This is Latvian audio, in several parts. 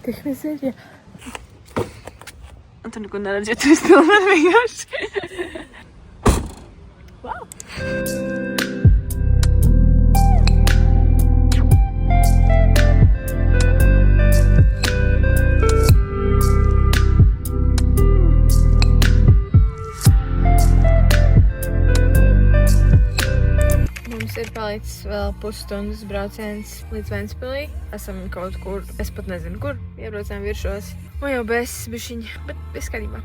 Tiekamies Sērijā. Un tu neko neredzēji, tu esi pilnīgi vienkārši. Wow! Mums ir palicis vēl pusstundas brauciens līdz Ventspilī. Esam kaut kur, es pat nezinu kur, iebraucām viršos. Un jau bez bišķiņa, bet viss kārtībā.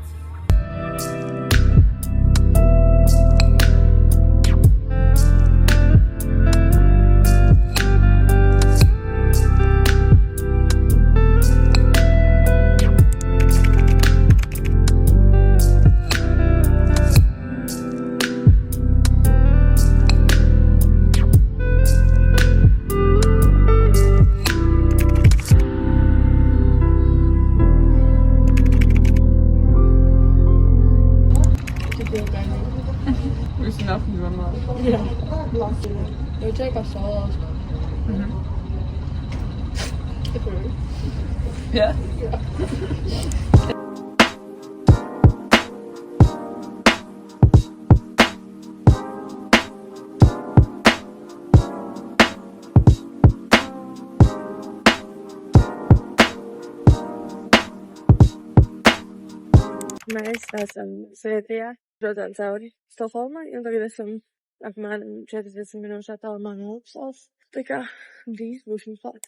You take a sauce. Yeah. Mēs esam Sērijā, braucām cauri Stokholmai, un tagad esam apmēram 40 minūšu attālumā no Upsalas. Tā kā drīz būsim klāt.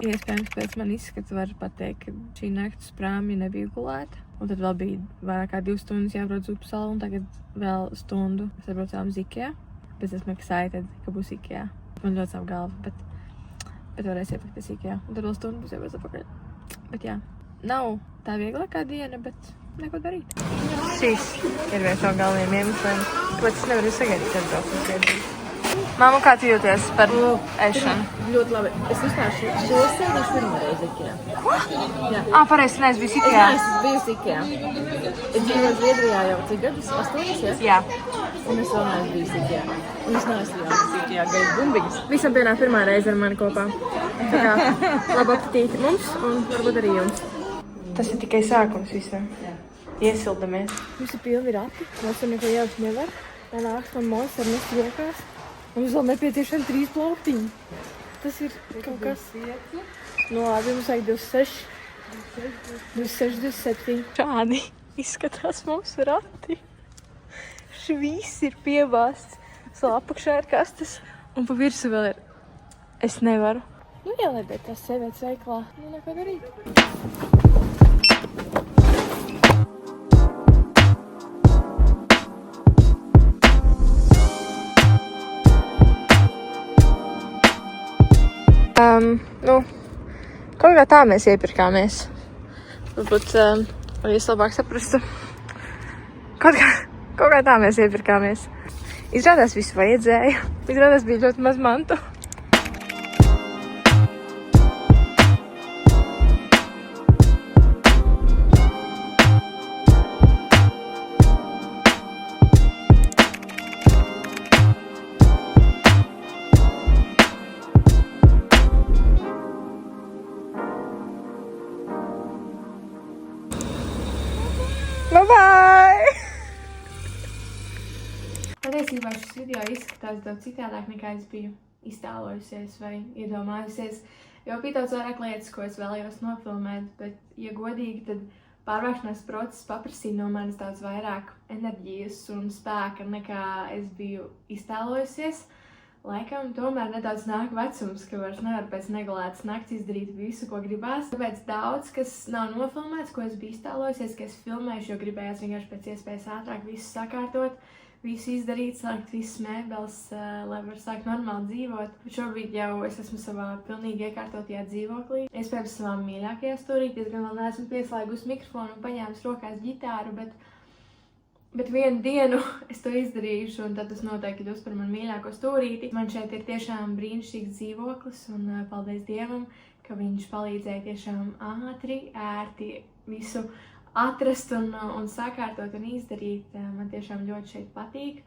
Iespējams, pēc man izskata var pateikt, ka šī nakts prāmja nebija gulēta. Un tad vēl bija vairāk kā 2 stundas jābrauc uz Upsalu, un tagad vēl stundu mēs atbraucām uz Ikea. Bet esmu excited, ka būs Ikea. Man ļoti sāp galva, bet varēs iepakties Ikea. Un tad vēl stundu būs jābrauc atpakaļ. Bet jā, nav tā vieglākā diena, bet neko darīt. Šīs ir viens no galvenajiem iemesliem, kāpēc es nevaru sagaidīt atbraukt uz Krieviju. Māmu, kā tu jūties par ēšanu? Ļoti labi. Es vispār šo sēdīšu pirmo reizi Ikea. Ko? Jā. Pareizi, neesi bijis Ikea? Es neesmu bijusi Ikea. Es dzīvoju Zviedrijā jau cik gadus? 8, ja? Jā. Un es vēl neesmu bijusi Ikea. Un es neesmu bijusi Ikea gaidu bumbiņas. Visam pienāk pirmā reize ar mani kopā. Tā kā labu apetīti mums un varbūt arī jums. Tas ir tikai sākums visam. Iesildamies. Visi pilni rati. Mums tur neko jaukt nevar. Tā nāks man mos ar nesu rokās. Mums vēl nepieciešami 3 plauktiņi. Tas ir kaut kas. No labi, mums vajag 26, 27. Šādi izskatās mūsu rati. Šviss ir piebāsts. Vēl apakšā ir kastes. Un pa virsu vēl ir. Es nevaru. Nu, ielēdēt tās sēvēt veiklā. Nu, neko darīt. Kaut kā tā mēs iepirkāmies. Varbūt, lai jūs labāk saprastu. Kaut kā tā mēs iepirkāmies. Izrādās visu vajadzēja. Izrādās bija ļoti maz mantu. Bye! Patiesībā šis video izskatās daudz citādāk nekā es biju iztēlojusies vai iedomājusies, jo bija daudz vairāk lietas, ko es vēlējos nofilmēt, bet, ja godīgi, tad pārvākšanās process paprasīja no manis daudz vairāk enerģijas un spēka nekā es biju iztēlojusies, laikam tomēr nedaudz nāk vecums, ka vairs nevar pēc negulētas nakts izdarīt visu, ko gribās. Tāpēc daudz, kas nav nofilmēts, ko es biju iztēlojusies, ka es filmēšu, jo gribējās vienkārši pēc iespējas ātrāk visu sakārtot, visu izdarīt, salikt visas mēbeles, lai var sākt normāli dzīvot. Bet šobrīd jau es esmu savā pilnīgi iekārtotajā dzīvoklī. Iespējams savā mīļākajā stūrītī, es gan vēl neesmu pieslēgusi mikrofonu un paņēmis rokās ģitāru, bet vienu dienu es to izdarīšu, un tad tas noteikti kļūs par manu mīļāko stūrīti. Man šeit ir tiešām brīnišķīgs dzīvoklis, un paldies Dievam, ka viņš palīdzēja tiešām ātri, ērti visu atrast un sakārtot un izdarīt. Man tiešām ļoti šeit patīk.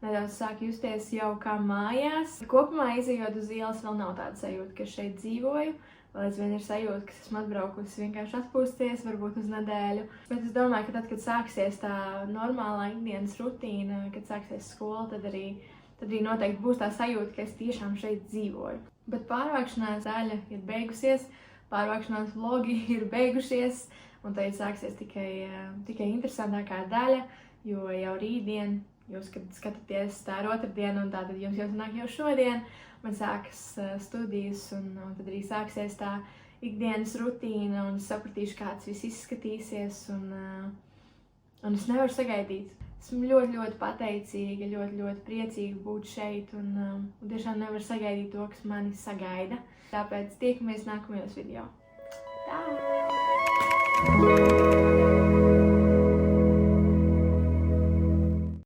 Nedaudz sāk justies jau kā mājās. Kopumā izejot uz ielas vēl nav tāda sajūta, ka šeit dzīvoju. Vēl aizvien ir sajūta, ka esmu atbraukusi vienkārši atpūsties, varbūt uz nedēļu. Bet es domāju, ka tad, kad sāksies tā normālā ikdienas rutīna, kad sāksies skola, tad arī noteikti būs tā sajūta, ka es tiešām šeit dzīvoju. Bet pārvākšanās daļa ir beigusies, pārvākšanās vlogi ir beigušies, un tad sāksies tikai interesantākā daļa, jo jau rītdien, jūs, kad skatāties, tā ir otrdiena, un tātad jums jau sanāk jau šodien, man sākas studijas, un tad arī sāksies tā ikdienas rutīna, un es sapratīšu, kā tas viss izskatīsies, un es nevaru sagaidīt. Esmu ļoti, ļoti pateicīga, ļoti, ļoti priecīga būt šeit, un tiešām nevaru sagaidīt to, kas mani sagaida. Tāpēc tiekamies nākamajos video. Tā!